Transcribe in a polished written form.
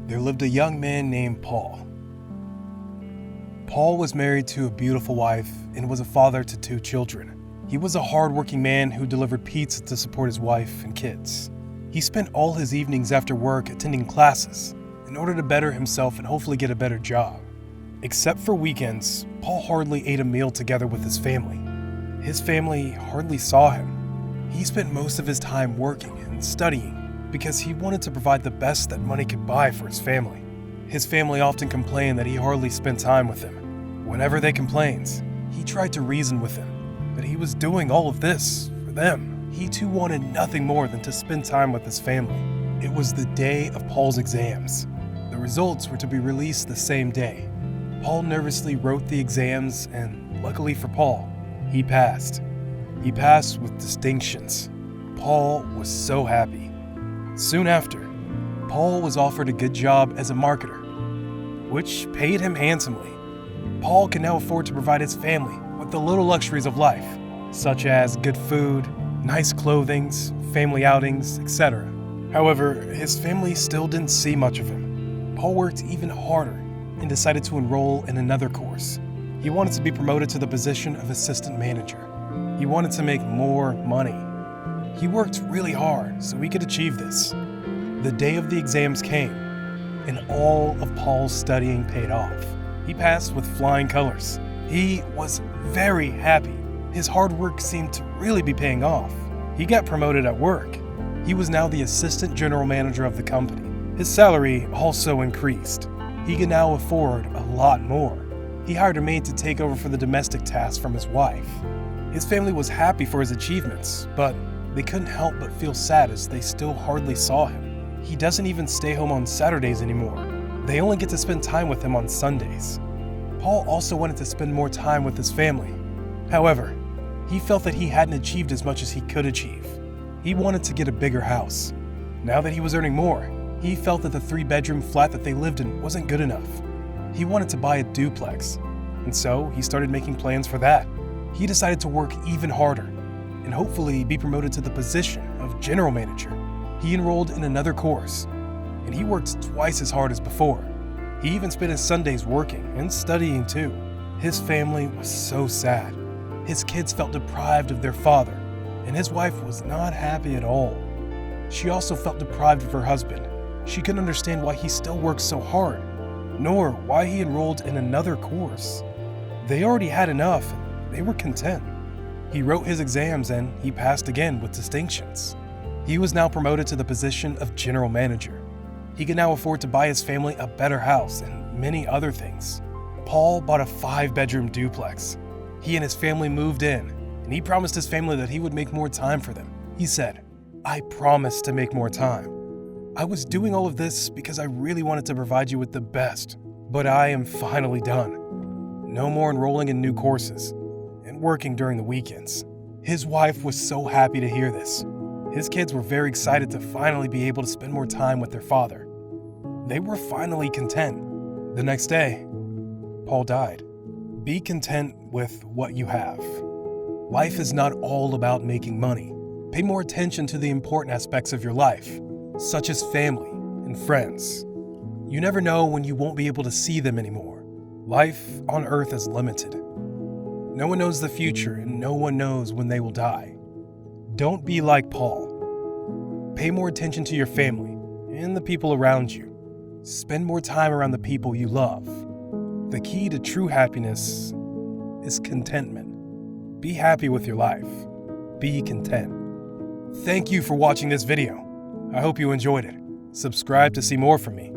there lived a young man named Paul. Paul was married to a beautiful wife and was a father to 2 children. He was a hardworking man who delivered pizza to support his wife and kids. He spent all his evenings after work attending classes in order to better himself and hopefully get a better job. Except for weekends, Paul hardly ate a meal together with his family. His family hardly saw him. He spent most of his time working and studying because he wanted to provide the best that money could buy for his family. His family often complained that he hardly spent time with them. Whenever they complained, he tried to reason with them that he was doing all of this for them. He too wanted nothing more than to spend time with his family. It was the day of Paul's exams. The results were to be released the same day. Paul nervously wrote the exams, and luckily for Paul, he passed. He passed with distinctions. Paul was so happy. Soon after, Paul was offered a good job as a marketer, which paid him handsomely. Paul can now afford to provide his family with the little luxuries of life, such as good food, nice clothing, family outings, etc. However, his family still didn't see much of him. Paul worked even harder and decided to enroll in another course. He wanted to be promoted to the position of assistant manager. He wanted to make more money. He worked really hard so he could achieve this. The day of the exams came, and all of Paul's studying paid off. He passed with flying colors. He was very happy. His hard work seemed to really be paying off. He got promoted at work. He was now the assistant general manager of the company. His salary also increased. He could now afford a lot more. He hired a maid to take over for the domestic tasks from his wife. His family was happy for his achievements, but they couldn't help but feel sad as they still hardly saw him. He doesn't even stay home on Saturdays anymore. They only get to spend time with him on Sundays. Paul also wanted to spend more time with his family. However, he felt that he hadn't achieved as much as he could achieve. He wanted to get a bigger house. Now that he was earning more, he felt that the 3-bedroom flat that they lived in wasn't good enough. He wanted to buy a duplex, and so he started making plans for that. He decided to work even harder and hopefully be promoted to the position of general manager. He enrolled in another course, and he worked twice as hard as before. He even spent his Sundays working and studying too. His family was so sad. His kids felt deprived of their father, and his wife was not happy at all. She also felt deprived of her husband. She couldn't understand why he still worked so hard, nor why he enrolled in another course. They already had enough, and they were content. He wrote his exams and he passed again with distinctions. He was now promoted to the position of general manager. He could now afford to buy his family a better house and many other things. Paul bought a 5-bedroom duplex. He and his family moved in, and he promised his family that he would make more time for them. He said, "I promise to make more time. I was doing all of this because I really wanted to provide you with the best, but I am finally done. No more enrolling in new courses and working during the weekends." His wife was so happy to hear this. His kids were very excited to finally be able to spend more time with their father. They were finally content. The next day, Paul died. Be content with what you have. Life is not all about making money. Pay more attention to the important aspects of your life, such as family and friends. You never know when you won't be able to see them anymore. Life on earth is limited. No one knows the future, and no one knows when they will die. Don't be like Paul. Pay more attention to your family and the people around you. Spend more time around the people you love. The key to true happiness is contentment. Be happy with your life. Be content. Thank you for watching this video. I hope you enjoyed it. Subscribe to see more from me.